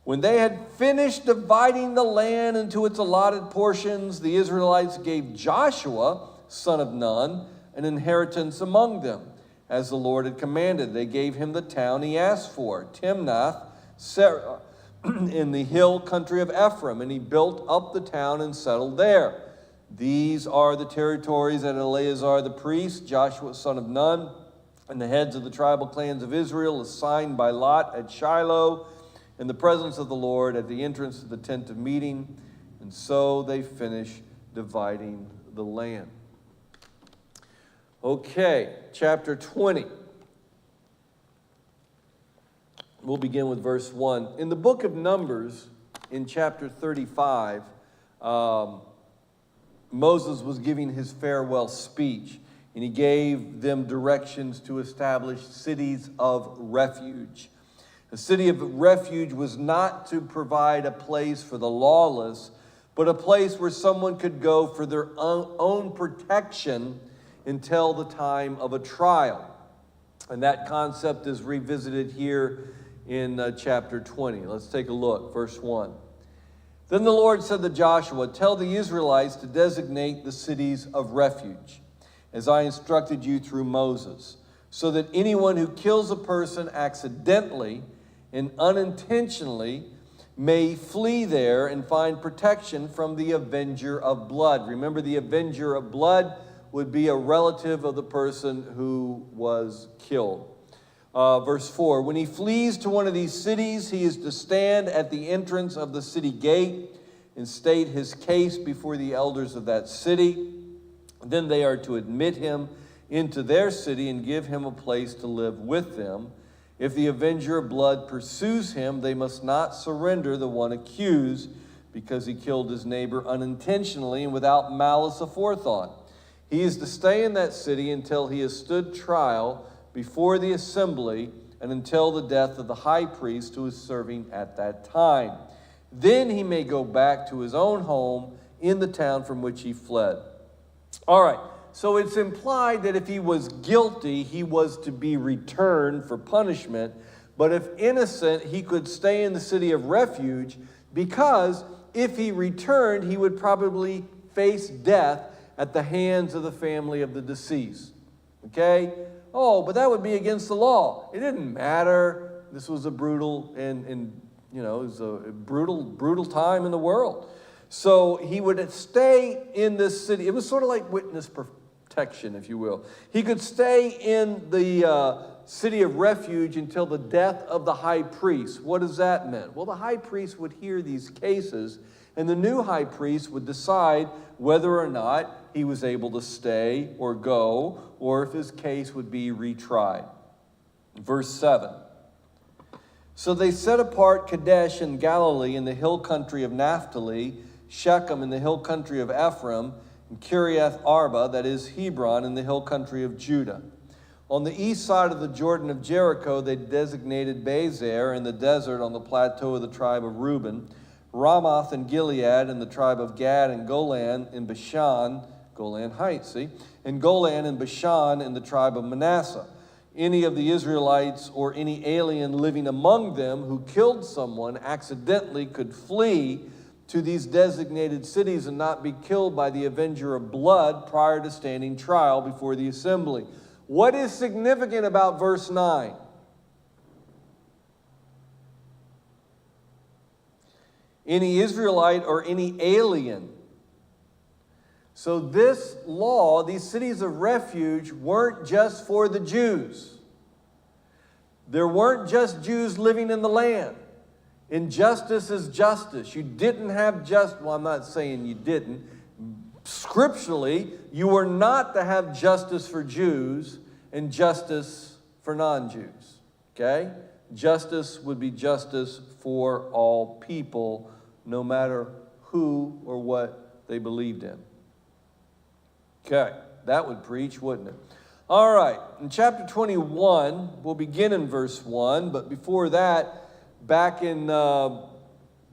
When they had finished dividing the land into its allotted portions, the Israelites gave Joshua, son of Nun, an inheritance among them, as the Lord had commanded. They gave him the town he asked for, Timnath Serah, in the hill country of Ephraim, and he built up the town and settled there. These are the territories that Eleazar the priest, Joshua son of Nun, and the heads of the tribal clans of Israel assigned by lot at Shiloh, in the presence of the Lord at the entrance to the tent of meeting. And so they finish dividing the land. Okay, chapter 20. We'll begin with verse 1. In the book of Numbers, in chapter 35, Moses was giving his farewell speech, and he gave them directions to establish cities of refuge. The city of refuge was not to provide a place for the lawless, but a place where someone could go for their own protection until the time of a trial. And that concept is revisited here in chapter 20. Let's take a look, verse 1. Then the Lord said to Joshua, "Tell the Israelites to designate the cities of refuge, as I instructed you through Moses, so that anyone who kills a person accidentally and unintentionally may flee there and find protection from the avenger of blood." Remember, the avenger of blood would be a relative of the person who was killed. Verse 4, when he flees to one of these cities, he is to stand at the entrance of the city gate and state his case before the elders of that city. Then they are to admit him into their city and give him a place to live with them. If the avenger of blood pursues him, they must not surrender the one accused, because he killed his neighbor unintentionally and without malice aforethought. He is to stay in that city until he has stood trial before the assembly and until the death of the high priest who is serving at that time. Then he may go back to his own home in the town from which he fled. All right, so it's implied that if he was guilty, he was to be returned for punishment. But if innocent, he could stay in the city of refuge, because if he returned, he would probably face death at the hands of the family of the deceased. Okay? Oh, but that would be against the law. It didn't matter. This was a brutal it was a brutal time in the world. So he would stay in this city. It was sort of like witness protection, if you will. He could stay in the city of refuge until the death of the high priest. What does that mean? Well, the high priest would hear these cases, and the new high priest would decide whether or not he was able to stay or go, or if his case would be retried. Verse 7. So they set apart Kadesh in Galilee in the hill country of Naphtali, Shechem in the hill country of Ephraim, and Kiriath Arba, that is Hebron, in the hill country of Judah. On the east side of the Jordan of Jericho, they designated Bezer in the desert on the plateau of the tribe of Reuben, Ramoth and Gilead in the tribe of Gad, and Golan in Bashan, Golan Heights, see? And Golan and Bashan in the tribe of Manasseh. Any of the Israelites or any alien living among them who killed someone accidentally could flee to these designated cities and not be killed by the avenger of blood prior to standing trial before the assembly. What is significant about verse 9? Any Israelite or any alien. So this law, these cities of refuge, weren't just for the Jews. There weren't just Jews living in the land. Injustice is justice. You didn't have I'm not saying you didn't. Scripturally, you were not to have justice for Jews and justice for non-Jews. Okay? Justice would be justice for all people, no matter who or what they believed in. Okay, that would preach, wouldn't it? All right, in chapter 21, we'll begin in verse 1, but before that, back in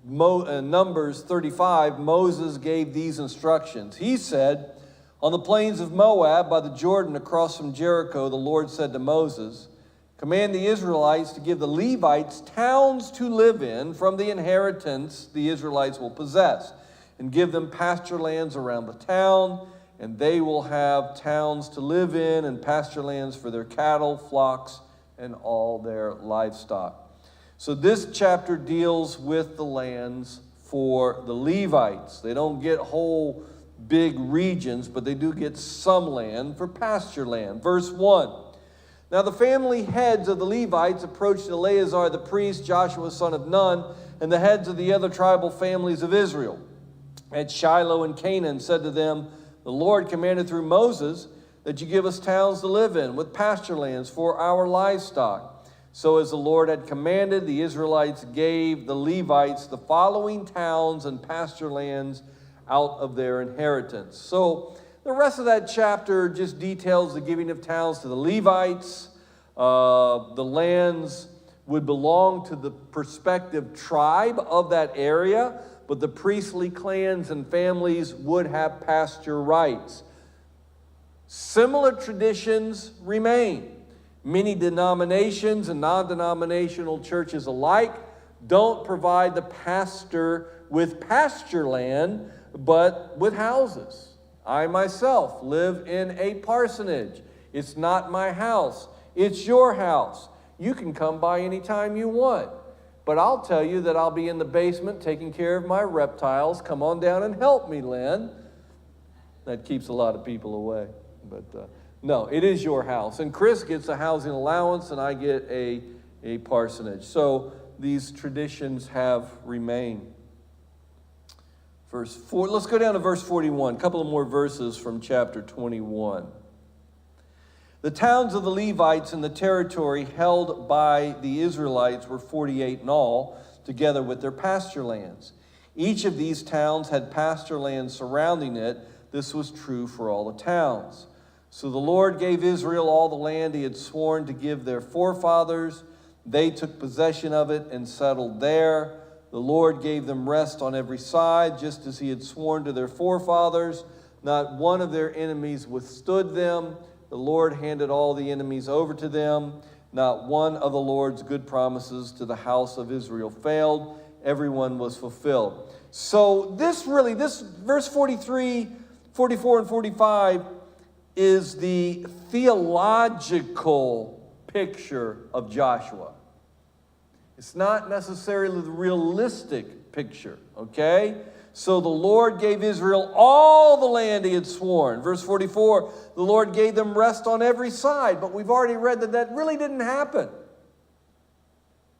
Numbers 35, Moses gave these instructions. He said, on the plains of Moab by the Jordan across from Jericho, the Lord said to Moses, command the Israelites to give the Levites towns to live in from the inheritance the Israelites will possess, and give them pasture lands around the town, and they will have towns to live in and pasture lands for their cattle, flocks, and all their livestock. So this chapter deals with the lands for the Levites. They don't get whole big regions, but they do get some land for pasture land. Verse 1. Now the family heads of the Levites approached Eleazar the priest, Joshua son of Nun, and the heads of the other tribal families of Israel at Shiloh and Canaan, said to them, the Lord commanded through Moses that you give us towns to live in with pasture lands for our livestock. So as the Lord had commanded, the Israelites gave the Levites the following towns and pasture lands out of their inheritance. So the rest of that chapter just details the giving of towns to the Levites. The lands would belong to the prospective tribe of that area, but the priestly clans and families would have pasture rights. Similar traditions remain. Many denominations and non-denominational churches alike don't provide the pastor with pasture land, but with houses. I myself live in a parsonage. It's not my house. It's your house. You can come by anytime you want. But I'll tell you that I'll be in the basement taking care of my reptiles. Come on down and help me, Lynn. That keeps a lot of people away. But no, it is your house. And Chris gets a housing allowance, and I get a parsonage. So these traditions have remained. Verse 4, let's go down to verse 41, a couple of more verses from chapter 21. The towns of the Levites in the territory held by the Israelites were 48 in all, together with their pasture lands. Each of these towns had pasture land surrounding it. This was true for all the towns. So the Lord gave Israel all the land he had sworn to give their forefathers. They took possession of it and settled there. The Lord gave them rest on every side, just as he had sworn to their forefathers. Not one of their enemies withstood them. The Lord handed all the enemies over to them. Not one of the Lord's good promises to the house of Israel failed. Everyone was fulfilled. So this verse 43, 44, and 45 is the theological picture of Joshua. It's not necessarily the realistic picture, okay? So the Lord gave Israel all the land he had sworn. Verse 44, the Lord gave them rest on every side. But we've already read that really didn't happen.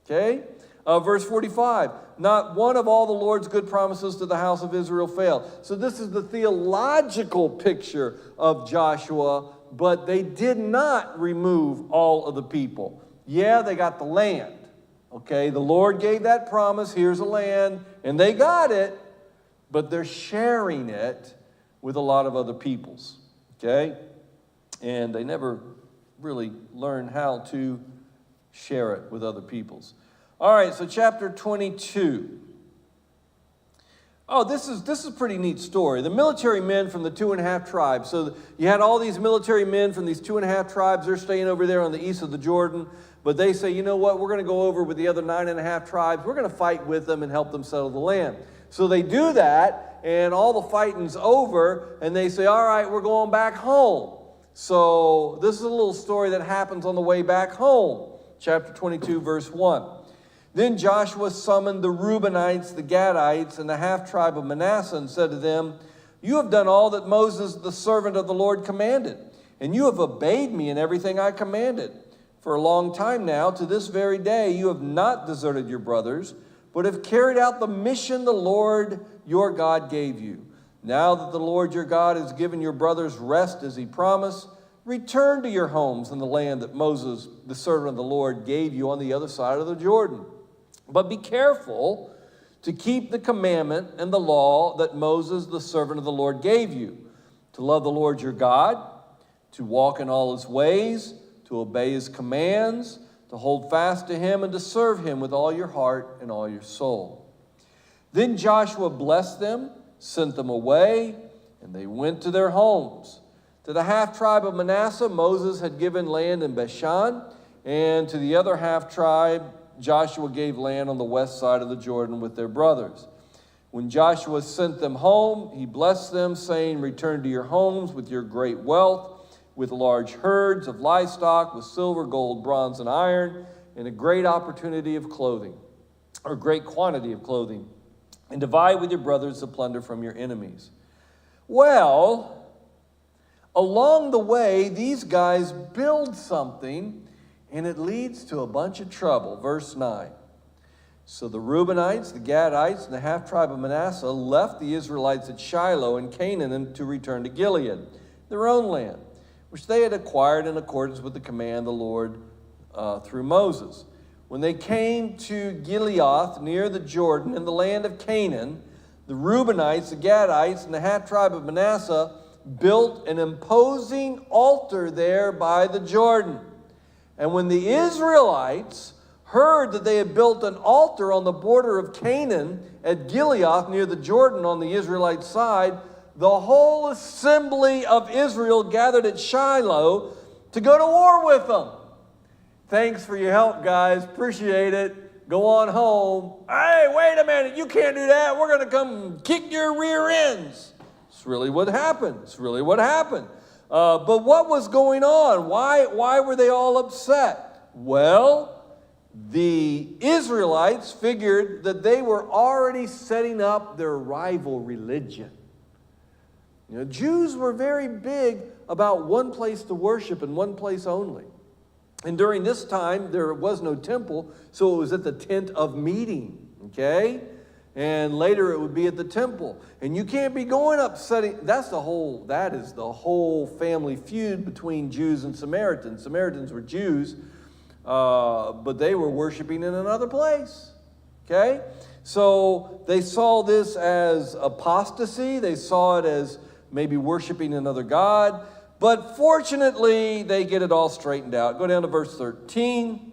Okay? Verse 45, not one of all the Lord's good promises to the house of Israel failed. So this is the theological picture of Joshua, but they did not remove all of the people. Yeah, they got the land. Okay, the Lord gave that promise, here's a land, and they got it, but they're sharing it with a lot of other peoples, okay? And they never really learn how to share it with other peoples. All right, so chapter 22. Oh, this is a pretty neat story. The military men from the 2.5 tribes. So you had all these military men from these 2.5 tribes. They're staying over there on the east of the Jordan. But they say, you know what, we're going to go over with the other 9.5 tribes. We're going to fight with them and help them settle the land. So they do that, and all the fighting's over, and they say, all right, we're going back home. So this is a little story that happens on the way back home. Chapter 22, verse 1. Then Joshua summoned the Reubenites, the Gadites, and the half-tribe of Manasseh, and said to them, you have done all that Moses, the servant of the Lord, commanded, and you have obeyed me in everything I commanded. For a long time now, to this very day, you have not deserted your brothers, but have carried out the mission the Lord your God gave you. Now that the Lord your God has given your brothers rest as he promised, return to your homes in the land that Moses, the servant of the Lord, gave you on the other side of the Jordan. But be careful to keep the commandment and the law that Moses, the servant of the Lord, gave you, to love the Lord your God, to walk in all his ways, to obey his commands, to hold fast to him, and to serve him with all your heart and all your soul. Then Joshua blessed them, sent them away, and they went to their homes. To the half-tribe of Manasseh, Moses had given land in Bashan, and to the other half-tribe, Joshua gave land on the west side of the Jordan with their brothers. When Joshua sent them home, he blessed them, saying, return to your homes with your great wealth, with large herds of livestock, with silver, gold, bronze, and iron, and a great opportunity of clothing, or great quantity of clothing, and divide with your brothers the plunder from your enemies. Well, along the way, these guys build something, and it leads to a bunch of trouble. Verse 9. So the Reubenites, the Gadites, and the half-tribe of Manasseh left the Israelites at Shiloh in Canaan to return to Gilead, their own land, which they had acquired in accordance with the command of the Lord through Moses. When they came to Gilead, near the Jordan, in the land of Canaan, the Reubenites, the Gadites, and the half-tribe of Manasseh built an imposing altar there by the Jordan. And when the Israelites heard that they had built an altar on the border of Canaan at Gilead, near the Jordan on the Israelite side, the whole assembly of Israel gathered at Shiloh to go to war with them. Thanks for your help, guys. Appreciate it. Go on home. Hey, wait a minute. You can't do that. We're going to come kick your rear ends. It's really what happened. But what was going on? Why were they all upset? Well, the Israelites figured that they were already setting up their rival religion. Jews were very big about one place to worship and one place only. And during this time, there was no temple, so it was at the tent of meeting, okay? And later it would be at the temple. And you can't be going upsetting. That is the whole family feud between Jews and Samaritans. Samaritans were Jews, but they were worshiping in another place, okay? So they saw this as apostasy. They saw it as maybe worshiping another god. But fortunately, they get it all straightened out. Go down to verse 13.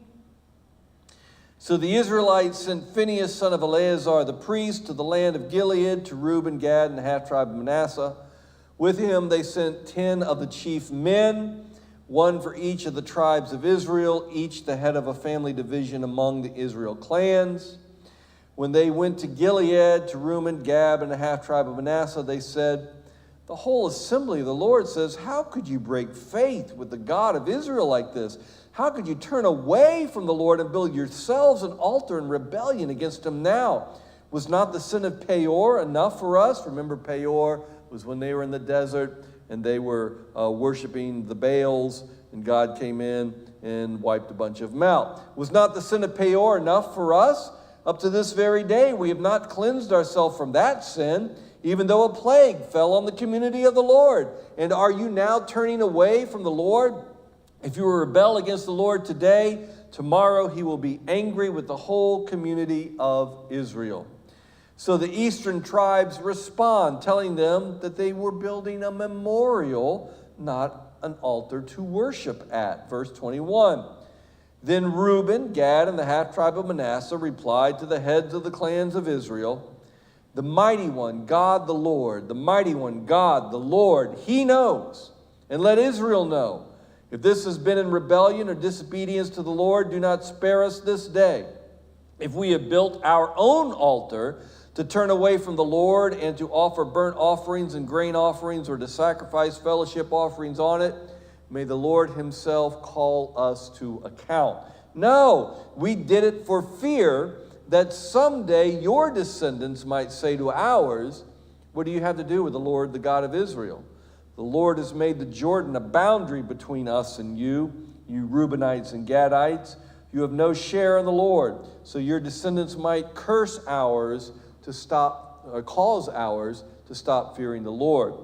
So the Israelites sent Phinehas, son of Eleazar, the priest, to the land of Gilead, to Reuben, Gad, and the half-tribe of Manasseh. With him they sent 10 of the chief men, one for each of the tribes of Israel, each the head of a family division among the Israel clans. When they went to Gilead, to Reuben, Gad, and the half-tribe of Manasseh, they said, the whole assembly of the Lord says, how could you break faith with the God of Israel like this? How could you turn away from the Lord and build yourselves an altar in rebellion against him now? Was not the sin of Peor enough for us? Remember, Peor was when they were in the desert and they were worshiping the Baals, and God came in and wiped a bunch of them out. Was not the sin of Peor enough for us? Up to this very day, we have not cleansed ourselves from that sin, even though a plague fell on the community of the Lord. And are you now turning away from the Lord? If you rebel against the Lord today, tomorrow he will be angry with the whole community of Israel. So the eastern tribes respond, telling them that they were building a memorial, not an altar to worship at. Verse 21. Then Reuben, Gad, and the half-tribe of Manasseh replied to the heads of the clans of Israel, the mighty one, God the Lord, the mighty one, God the Lord, he knows. And let Israel know. If this has been in rebellion or disobedience to the Lord, do not spare us this day. If we have built our own altar to turn away from the Lord and to offer burnt offerings and grain offerings or to sacrifice fellowship offerings on it, may the Lord himself call us to account. No, we did it for fear that someday your descendants might say to ours, what do you have to do with the Lord, the God of Israel? The Lord has made the Jordan a boundary between us and you Reubenites and Gadites. You have no share in the Lord, so your descendants might cause ours to stop fearing the Lord.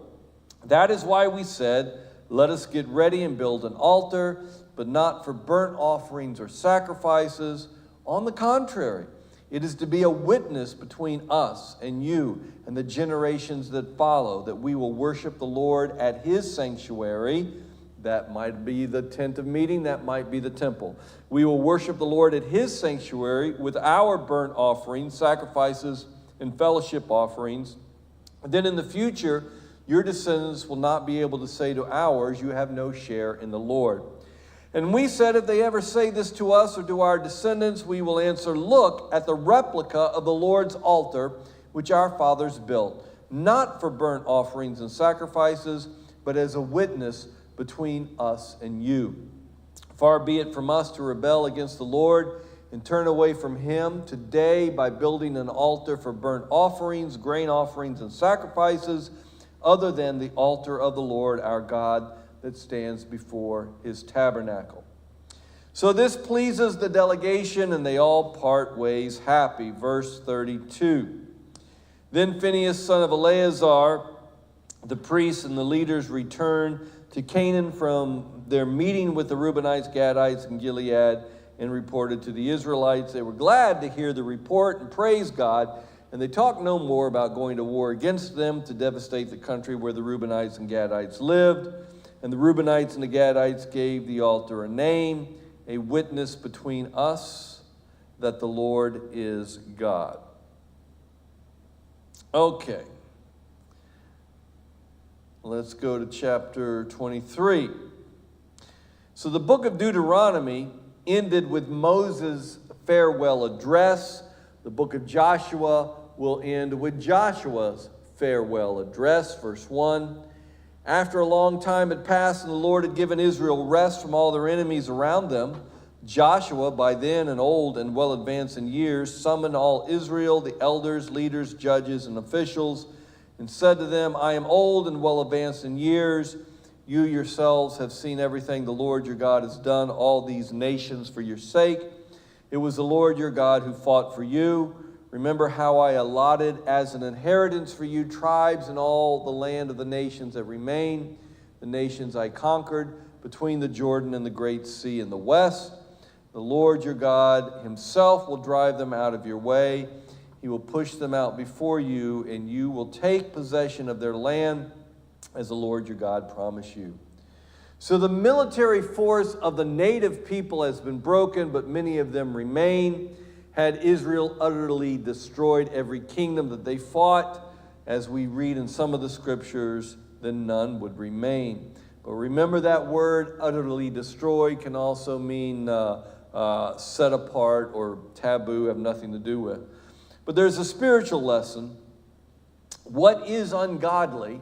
That is why we said, let us get ready and build an altar, but not for burnt offerings or sacrifices. On the contrary, it is to be a witness between us and you and the generations that follow, that we will worship the Lord at his sanctuary. That might be the tent of meeting, that might be the temple. We will worship the Lord at his sanctuary with our burnt offerings, sacrifices, and fellowship offerings. And then in the future, your descendants will not be able to say to ours, you have no share in the Lord. And we said, if they ever say this to us or to our descendants, we will answer, look at the replica of the Lord's altar, which our fathers built, not for burnt offerings and sacrifices, but as a witness between us and you. Far be it from us to rebel against the Lord and turn away from him today by building an altar for burnt offerings, grain offerings, and sacrifices, other than the altar of the Lord our God that stands before his tabernacle. So this pleases the delegation, and they all part ways happy. Verse 32. Then Phinehas, son of Eleazar, the priests and the leaders returned to Canaan from their meeting with the Reubenites, Gadites, and Gilead, and reported to the Israelites. They were glad to hear the report and praise God, and they talked no more about going to war against them to devastate the country where the Reubenites and Gadites lived. And the Reubenites and the Gadites gave the altar a name, a witness between us that the Lord is God. Okay. Let's go to chapter 23. So the book of Deuteronomy ended with Moses' farewell address. The book of Joshua will end with Joshua's farewell address. Verse 1. After a long time had passed and the Lord had given Israel rest from all their enemies around them, Joshua, by then an old and well advanced in years, summoned all Israel, the elders, leaders, judges, and officials, and said to them, I am old and well advanced in years. You yourselves have seen everything the Lord your God has done, all these nations for your sake. It was the Lord your God who fought for you. Remember how I allotted as an inheritance for you tribes in all the land of the nations that remain, the nations I conquered between the Jordan and the great sea in the west. The Lord your God himself will drive them out of your way. He will push them out before you, and you will take possession of their land as the Lord your God promised you. So the military force of the native people has been broken, but many of them remain. Had Israel utterly destroyed every kingdom that they fought, as we read in some of the scriptures, then none would remain. But remember, that word utterly destroyed can also mean set apart or taboo, have nothing to do with. But there's a spiritual lesson. What is ungodly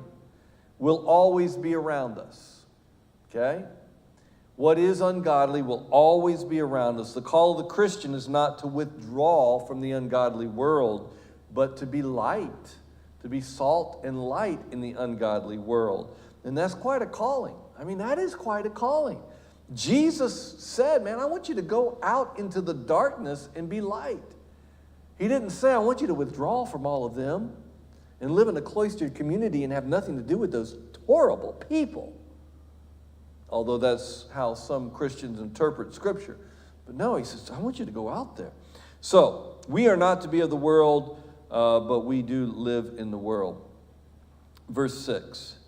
will always be around us. Okay? What is ungodly will always be around us. The call of the Christian is not to withdraw from the ungodly world, but to be light, to be salt and light in the ungodly world. And that's quite a calling. I mean, that is quite a calling. Jesus said, man, I want you to go out into the darkness and be light. He didn't say, I want you to withdraw from all of them and live in a cloistered community and have nothing to do with those horrible people. Although that's how some Christians interpret Scripture. But no, he says, I want you to go out there. So, we are not to be of the world, but we do live in the world. Verse 6.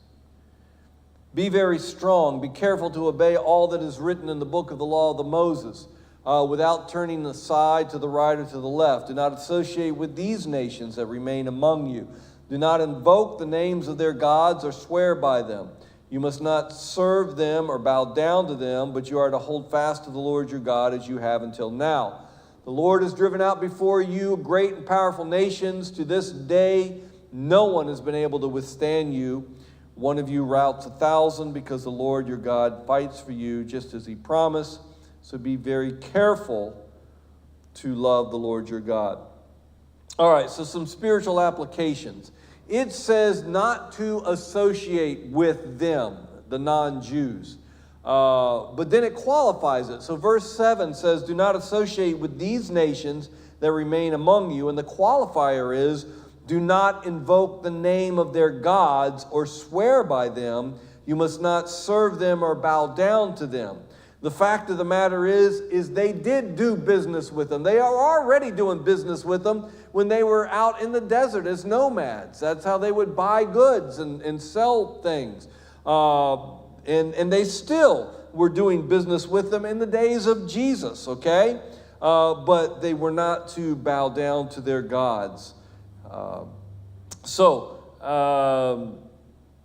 Be very strong. Be careful to obey all that is written in the book of the law of Moses, without turning aside to the right or to the left. Do not associate with these nations that remain among you. Do not invoke the names of their gods or swear by them. You must not serve them or bow down to them, but you are to hold fast to the Lord your God as you have until now. The Lord has driven out before you great and powerful nations. To this day, no one has been able to withstand you. One of you routs 1,000 because the Lord your God fights for you just as he promised. So be very careful to love the Lord your God. All right, so some spiritual applications. It says not to associate with them, the non-Jews. But then it qualifies it. So verse 7 says, do not associate with these nations that remain among you. And the qualifier is, do not invoke the name of their gods or swear by them. You must not serve them or bow down to them. The fact of the matter is they did do business with them. They are already doing business with them when they were out in the desert as nomads. That's how they would buy goods and sell things. And they still were doing business with them in the days of Jesus, okay? But they were not to bow down to their gods.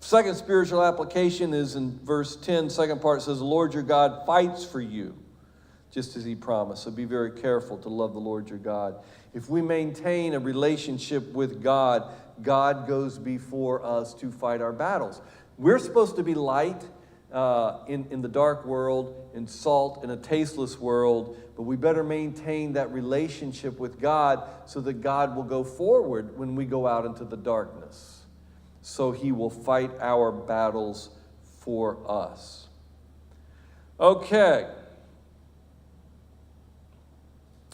Second spiritual application is in verse 10, second part says, the Lord your God fights for you, just as he promised. So be very careful to love the Lord your God. If we maintain a relationship with God, God goes before us to fight our battles. We're supposed to be light in the dark world, and salt in a tasteless world, but we better maintain that relationship with God so that God will go forward when we go out into the darkness. So he will fight our battles for us. Okay.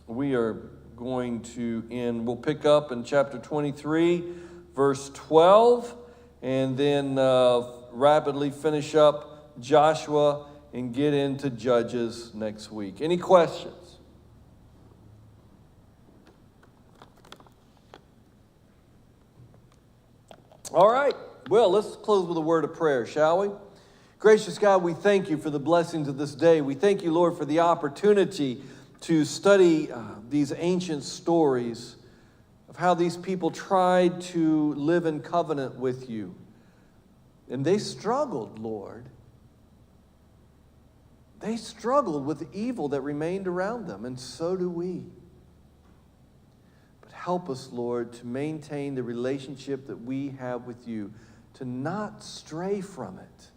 We are going to end, we'll pick up in chapter 23, verse 12, and then rapidly finish up Joshua and get into Judges next week. Any questions? All right. Well, let's close with a word of prayer, shall we? Gracious God, we thank you for the blessings of this day. We thank you, Lord, for the opportunity to study these ancient stories of how these people tried to live in covenant with you. And they struggled, Lord. They struggled with the evil that remained around them, and so do we. But help us, Lord, to maintain the relationship that we have with you, to not stray from it.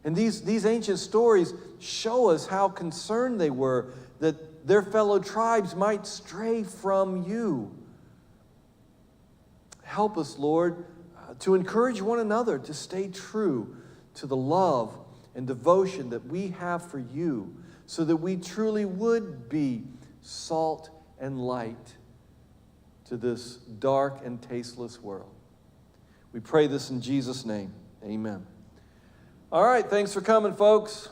And these ancient stories show us how concerned they were that their fellow tribes might stray from you. Help us, Lord, to encourage one another to stay true to the love and devotion that we have for you, so that we truly would be salt and light to this dark and tasteless world. We pray this in Jesus' name. Amen. All right, thanks for coming, folks.